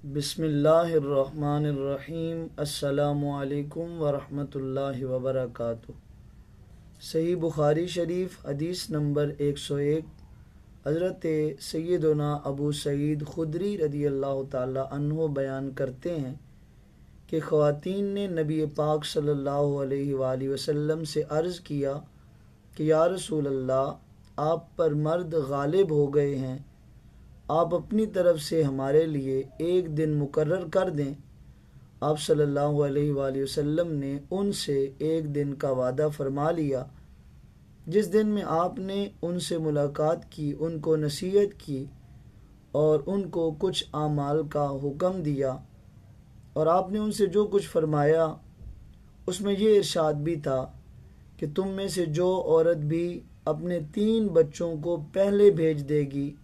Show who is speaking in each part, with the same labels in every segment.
Speaker 1: بسم اللہ الرحمن الرحیم۔ السلام علیکم ورحمۃ اللہ وبرکاتہ۔ صحیح بخاری شریف حدیث نمبر 101، حضرت سیدنا ابو سعید خدری رضی اللہ تعالی عنہ بیان کرتے ہیں کہ خواتین نے نبی پاک صلی اللہ علیہ وآلہ وسلم سے عرض کیا کہ یا رسول اللہ، آپ پر مرد غالب ہو گئے ہیں، آپ اپنی طرف سے ہمارے لیے ایک دن مقرر کر دیں۔ آپ صلی اللہ علیہ وآلہ وسلم نے ان سے ایک دن کا وعدہ فرما لیا۔ جس دن میں آپ نے ان سے ملاقات کی، ان کو نصیحت کی اور ان کو کچھ اعمال کا حکم دیا، اور آپ نے ان سے جو کچھ فرمایا اس میں یہ ارشاد بھی تھا کہ تم میں سے جو عورت بھی اپنے 3 بچوں کو پہلے بھیج دے گی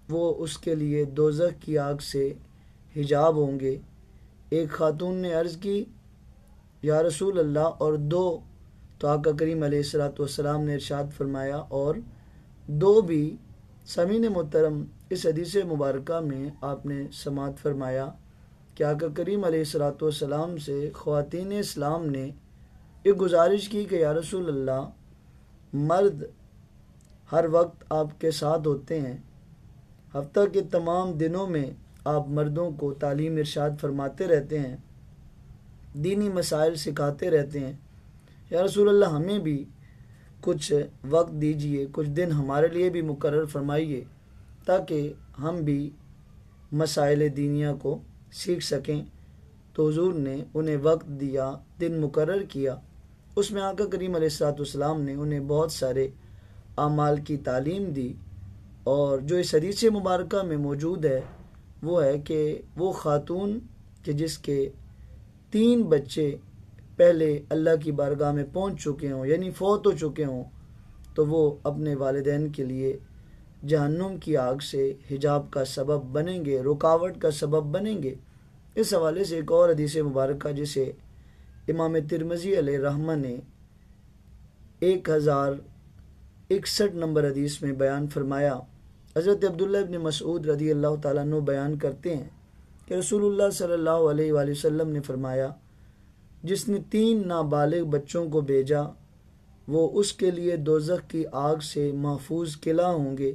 Speaker 1: وہ اس کے لیے دوزخ کی آگ سے حجاب ہوں گے۔ ایک خاتون نے عرض کی، یا رسول اللہ، اور 2؟ تو آقا کریم علیہ السلام نے ارشاد فرمایا، اور 2 بھی۔ سامعین محترم، اس حدیث مبارکہ میں آپ نے سماعت فرمایا کہ آقا کریم علیہ السلام سے خواتین اسلام نے ایک گزارش کی کہ یا رسول اللہ، مرد ہر وقت آپ کے ساتھ ہوتے ہیں، ہفتہ کے تمام دنوں میں آپ مردوں کو تعلیم ارشاد فرماتے رہتے ہیں، دینی مسائل سکھاتے رہتے ہیں، یا رسول اللہ ہمیں بھی کچھ وقت دیجئے، کچھ دن ہمارے لیے بھی مقرر فرمائیے تاکہ ہم بھی مسائل دینیہ کو سیکھ سکیں۔ تو حضور نے انہیں وقت دیا، دن مقرر کیا۔ اس میں آقا کریم علیہ السلام نے انہیں بہت سارے اعمال کی تعلیم دی، اور جو اس حدیث مبارکہ میں موجود ہے وہ ہے کہ وہ خاتون کہ جس کے 3 بچے پہلے اللہ کی بارگاہ میں پہنچ چکے ہوں، یعنی فوت ہو چکے ہوں، تو وہ اپنے والدین کے لیے جہنم کی آگ سے حجاب کا سبب بنیں گے، رکاوٹ کا سبب بنیں گے۔ اس حوالے سے ایک اور حدیث مبارکہ جسے امام ترمذی علیہ رحمہ نے 1061 نمبر حدیث میں بیان فرمایا، حضرت عبداللہ ابن مسعود رضی اللہ تعالیٰ عنہ بیان کرتے ہیں کہ رسول اللہ صلی اللہ علیہ وآلہ وسلم نے فرمایا، جس نے 3 نابالغ بچوں کو بھیجا وہ اس کے لیے دوزخ کی آگ سے محفوظ قلعہ ہوں گے۔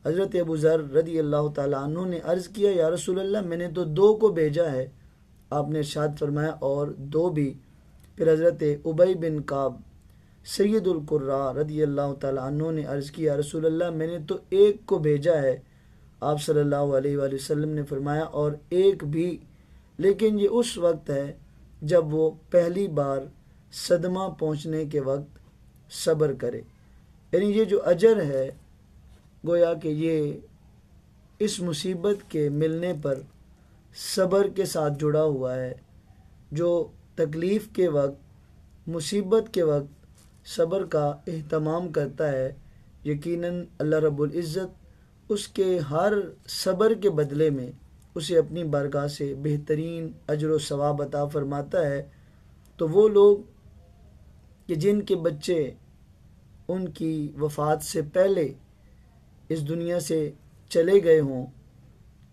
Speaker 1: حضرت ابو ذر رضی اللہ تعالیٰ عنہ نے عرض کیا، یا رسول اللہ، میں نے تو 2 کو بھیجا ہے۔ آپ نے ارشاد فرمایا، اور 2 بھی۔ پھر حضرت ابی بن کعب سید القراء رضی اللہ تعالیٰ عنہ نے عرض کیا، یا رسول اللہ، میں نے تو 1 کو بھیجا ہے۔ آپ صلی اللہ علیہ وآلہ وسلم نے فرمایا، اور 1 بھی، لیکن یہ اس وقت ہے جب وہ پہلی بار صدمہ پہنچنے کے وقت صبر کرے۔ یعنی یہ جو اجر ہے، گویا کہ یہ اس مصیبت کے ملنے پر صبر کے ساتھ جڑا ہوا ہے۔ جو تکلیف کے وقت، مصیبت کے وقت صبر کا اہتمام کرتا ہے، یقیناً اللہ رب العزت اس کے ہر صبر کے بدلے میں اسے اپنی بارگاہ سے بہترین اجر و ثواب عطا فرماتا ہے۔ تو وہ لوگ کہ جن کے بچے ان کی وفات سے پہلے اس دنیا سے چلے گئے ہوں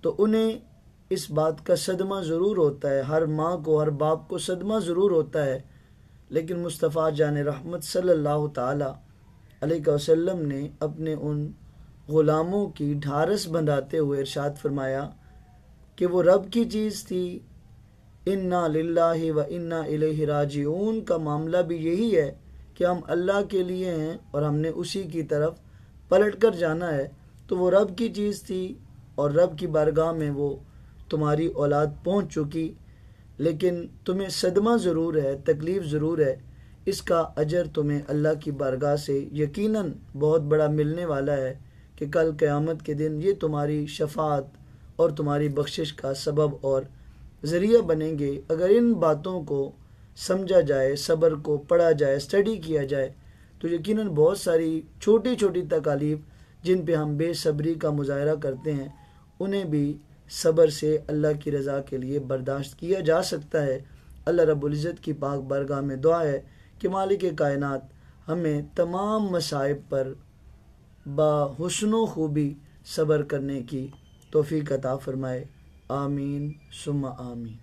Speaker 1: تو انہیں اس بات کا صدمہ ضرور ہوتا ہے، ہر ماں کو، ہر باپ کو صدمہ ضرور ہوتا ہے، لیکن مصطفیٰ جان رحمت صلی اللہ تعالی علیہ وسلم نے اپنے ان غلاموں کی ڈھارس بندھاتے ہوئے ارشاد فرمایا کہ وہ رب کی چیز تھی، انا للہ و انا الیہ راجعون کا معاملہ بھی یہی ہے کہ ہم اللہ کے لیے ہیں اور ہم نے اسی کی طرف پلٹ کر جانا ہے۔ تو وہ رب کی چیز تھی اور رب کی بارگاہ میں وہ تمہاری اولاد پہنچ چکی، لیکن تمہیں صدمہ ضرور ہے، تکلیف ضرور ہے، اس کا اجر تمہیں اللہ کی بارگاہ سے یقیناً بہت بڑا ملنے والا ہے کہ کل قیامت کے دن یہ تمہاری شفاعت اور تمہاری بخشش کا سبب اور ذریعہ بنیں گے۔ اگر ان باتوں کو سمجھا جائے، صبر کو پڑھا جائے، اسٹڈی کیا جائے، تو یقیناً بہت ساری چھوٹی چھوٹی تکالیف جن پہ ہم بے صبری کا مظاہرہ کرتے ہیں انہیں بھی صبر سے اللہ کی رضا کے لیے برداشت کیا جا سکتا ہے۔ اللہ رب العزت کی پاک بارگاہ میں دعا ہے کہ مالک کائنات ہمیں تمام مصائب پر با حسن و خوبی صبر کرنے کی توفیق عطا فرمائے۔ آمین ثم آمین۔